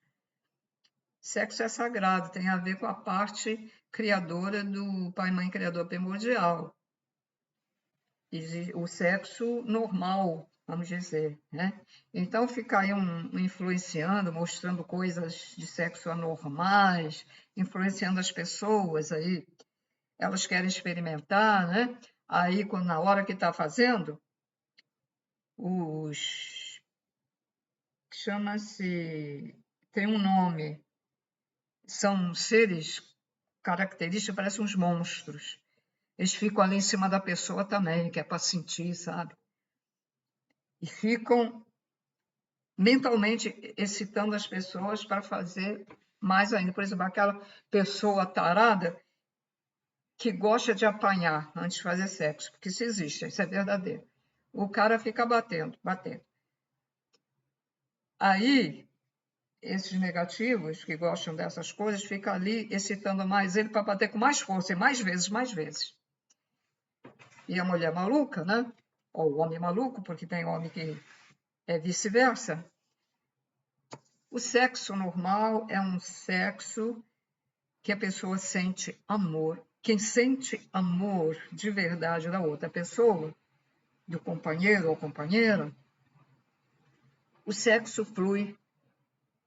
Sexo é sagrado, tem a ver com a parte criadora do pai, mãe, criador primordial. E o sexo normal, vamos dizer, né? Então, ficar aí influenciando, mostrando coisas de sexo anormais, influenciando as pessoas aí, elas querem experimentar, né? Aí, na hora que está fazendo, chama-se, tem um nome, são seres característicos, parecem uns monstros. Eles ficam ali em cima da pessoa também, que é para sentir, sabe? E ficam mentalmente excitando as pessoas para fazer mais ainda. Por exemplo, aquela pessoa tarada que gosta de apanhar antes de fazer sexo, porque isso existe, isso é verdadeiro. O cara fica batendo. Aí, esses negativos que gostam dessas coisas ficam ali excitando mais ele para bater com mais força, e mais vezes. E a mulher maluca, né? Ou o homem maluco, porque tem homem que é vice-versa. O sexo normal é um sexo que a pessoa sente amor. Quem sente amor de verdade da outra pessoa, do companheiro ou companheira, o sexo flui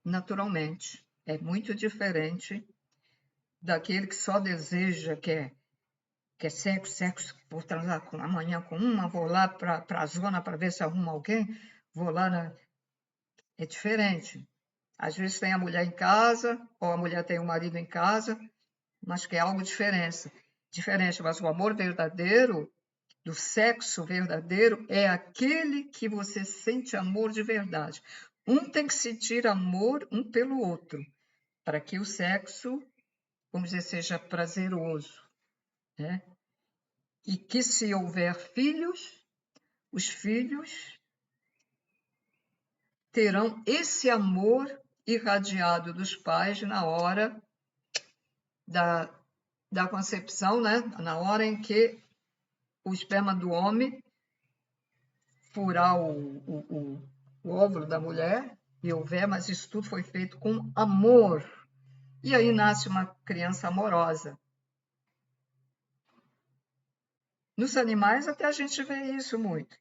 naturalmente. É muito diferente daquele que só deseja, quer sexo, vou transar amanhã com uma, vou lá para a zona para ver se arruma alguém, vou lá. É diferente. Às vezes tem a mulher em casa, ou a mulher tem o marido em casa, mas que é algo diferente. Mas o amor verdadeiro, do sexo verdadeiro, é aquele que você sente amor de verdade. Um tem que sentir amor um pelo outro, para que o sexo, vamos dizer, seja prazeroso, né? E que se houver filhos, os filhos terão esse amor irradiado dos pais na hora da concepção, né? Na hora em que o esperma do homem furar o óvulo da mulher e houver, mas isso tudo foi feito com amor. E aí nasce uma criança amorosa. Nos animais até a gente vê isso muito.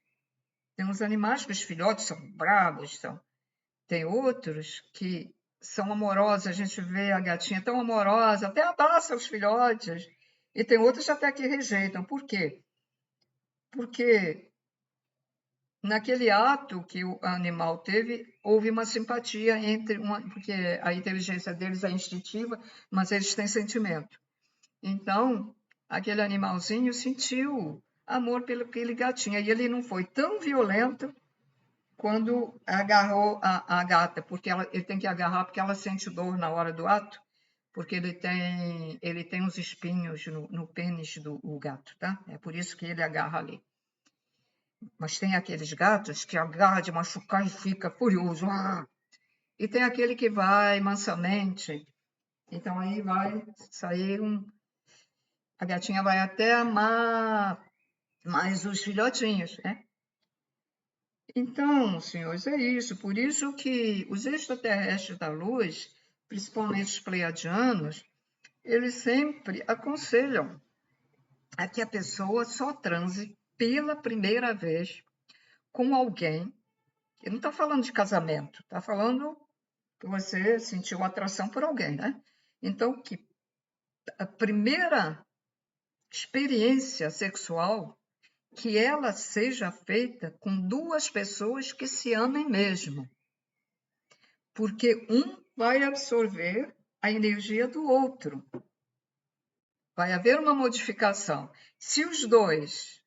Tem uns animais que os filhotes são bravos, tem outros que são amorosos, a gente vê a gatinha tão amorosa, até abraça os filhotes, e tem outros até que rejeitam. Por quê? Porque naquele ato que o animal teve, houve uma simpatia porque a inteligência deles é instintiva, mas eles têm sentimento. Então, aquele animalzinho sentiu amor pelo aquele gatinho, e ele não foi tão violento quando agarrou a gata, porque ele tem que agarrar porque ela sente dor na hora do ato, porque ele tem uns espinhos no pênis do gato, tá? É por isso que ele agarra ali. Mas tem aqueles gatos que agarra de machucar e fica furioso. E tem aquele que vai mansamente. Então aí vai sair A gatinha vai até amar mais os filhotinhos, né? Então, senhores, é isso. Por isso que os extraterrestres da luz, principalmente os pleiadianos, eles sempre aconselham a que a pessoa só transe pela primeira vez com alguém. Ele não está falando de casamento, está falando que você sentiu atração por alguém, né? Então, que a primeira experiência sexual, que ela seja feita com duas pessoas que se amem mesmo. Porque um vai absorver a energia do outro. Vai haver uma modificação. Se os dois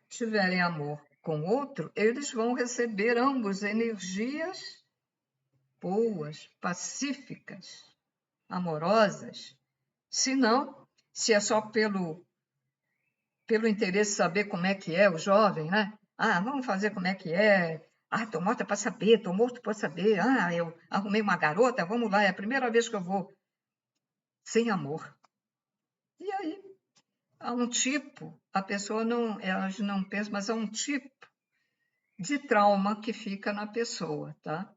tiverem amor com o outro, eles vão receber ambos energias boas, pacíficas, amorosas. Se não, se é só pelo interesse de saber como é que é o jovem, né? Ah, vamos fazer como é que é. Ah, tô morta para saber, tô morto para saber. Ah, eu arrumei uma garota, vamos lá, é a primeira vez que eu vou. Sem amor. E aí, há um tipo, a pessoa não, elas não pensam, mas há um tipo de trauma que fica na pessoa, tá?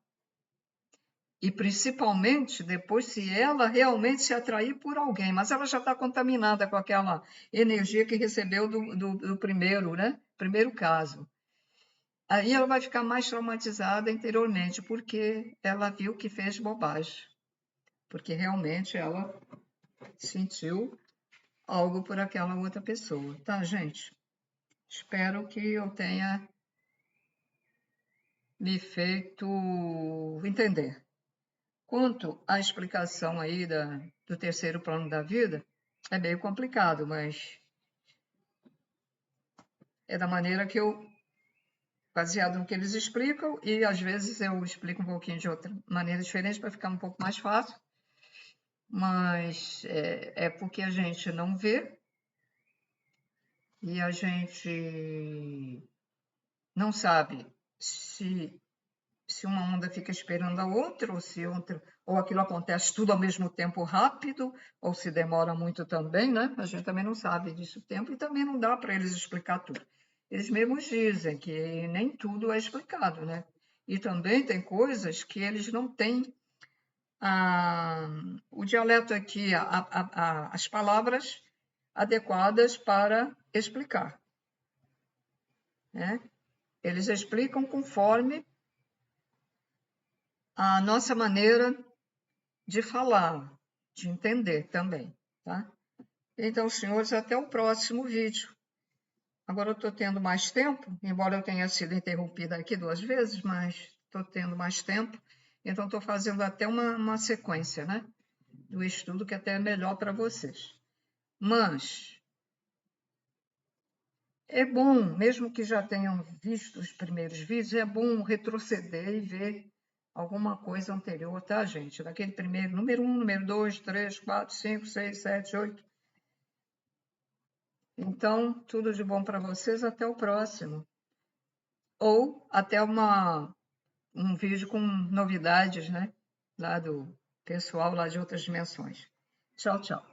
E principalmente depois se ela realmente se atrair por alguém, mas ela já está contaminada com aquela energia que recebeu do primeiro, né? Primeiro caso. Aí ela vai ficar mais traumatizada interiormente, porque ela viu que fez bobagem. Porque realmente ela sentiu algo por aquela outra pessoa, tá, gente? Espero que eu tenha me feito entender. Quanto à explicação aí do terceiro plano da vida, é meio complicado, mas é da maneira que eu, baseado no que eles explicam, e às vezes eu explico um pouquinho de outra maneira diferente para ficar um pouco mais fácil, mas é porque a gente não vê e a gente não sabe se uma onda fica esperando a outra, ou se outra, ou aquilo acontece tudo ao mesmo tempo rápido, ou se demora muito também, né? A gente também não sabe disso o tempo e também não dá para eles explicar tudo. Eles mesmos dizem que nem tudo é explicado, né? E também tem coisas que eles não têm o dialeto aqui, as palavras adequadas para explicar, né? Eles explicam conforme a nossa maneira de falar, de entender também, tá? Então, senhores, até o próximo vídeo. Agora eu estou tendo mais tempo, embora eu tenha sido interrompida aqui 2 vezes, mas estou tendo mais tempo, então estou fazendo até uma sequência, né? Do estudo que até é melhor para vocês. Mas é bom, mesmo que já tenham visto os primeiros vídeos, é bom retroceder e ver alguma coisa anterior, tá, gente? Daquele primeiro, número 1, número 2, 3, 4, 5, 6, 7, 8. Então, tudo de bom para vocês, até o próximo. Ou até um vídeo com novidades, né? Lá do pessoal lá de outras dimensões. Tchau, tchau.